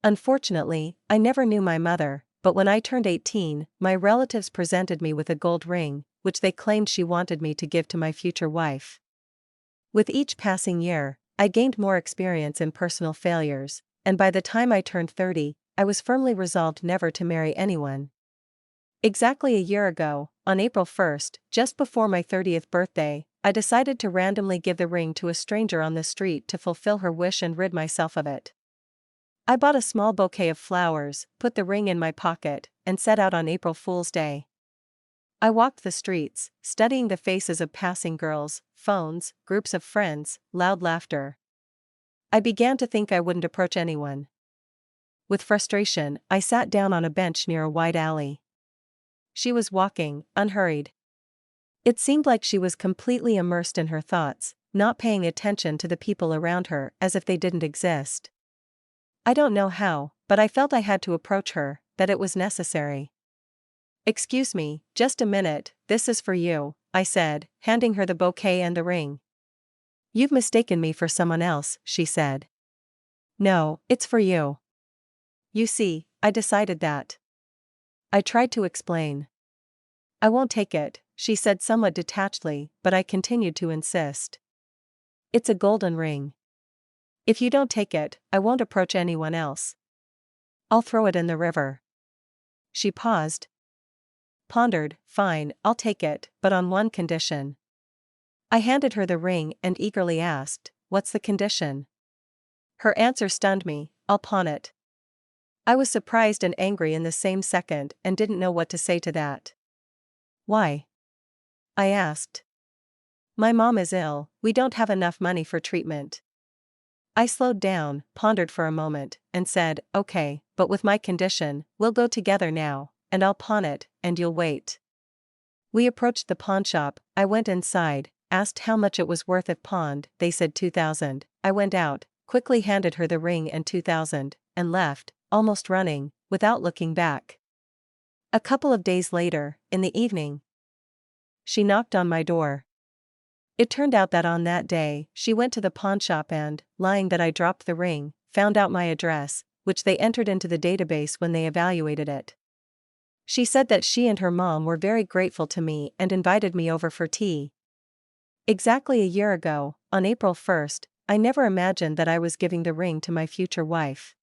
Unfortunately, I never knew my mother, but when I turned 18, my relatives presented me with a gold ring, which they claimed she wanted me to give to my future wife. With each passing year, I gained more experience in personal failures, and by the time I turned 30, I was firmly resolved never to marry anyone. Exactly a year ago, on April 1st, just before my 30th birthday, I decided to randomly give the ring to a stranger on the street to fulfill her wish and rid myself of it. I bought a small bouquet of flowers, put the ring in my pocket, and set out on April Fool's Day. I walked the streets, studying the faces of passing girls, phones, groups of friends, loud laughter. I began to think I wouldn't approach anyone. With frustration, I sat down on a bench near a wide alley. She was walking, unhurried. It seemed like she was completely immersed in her thoughts, not paying attention to the people around her as if they didn't exist. I don't know how, but I felt I had to approach her, that it was necessary. "Excuse me, just a minute, this is for you," I said, handing her the bouquet and the ring. "You've mistaken me for someone else," she said. "No, it's for you. You see, I decided that." I tried to explain. "I won't take it," she said somewhat detachedly, but I continued to insist. "It's a golden ring. If you don't take it, I won't approach anyone else. I'll throw it in the river." She paused. Pondered. "Fine, I'll take it, but on one condition." I handed her the ring and eagerly asked, "What's the condition?" Her answer stunned me, "I'll pawn it." I was surprised and angry in the same second and didn't know what to say to that. "Why?" I asked. "My mom is ill, we don't have enough money for treatment." I slowed down, pondered for a moment, and said, "Okay, but with my condition, we'll go together now, and I'll pawn it, and you'll wait." We approached the pawn shop. I went inside, asked how much it was worth if pawned. They said 2,000. I went out, quickly handed her the ring and 2,000, and left, almost running, without looking back. A couple of days later, in the evening, she knocked on my door. It turned out that on that day, she went to the pawn shop and, lying that I dropped the ring, found out my address, which they entered into the database when they evaluated it. She said that she and her mom were very grateful to me and invited me over for tea. Exactly a year ago, on April 1st, I never imagined that I was giving the ring to my future wife.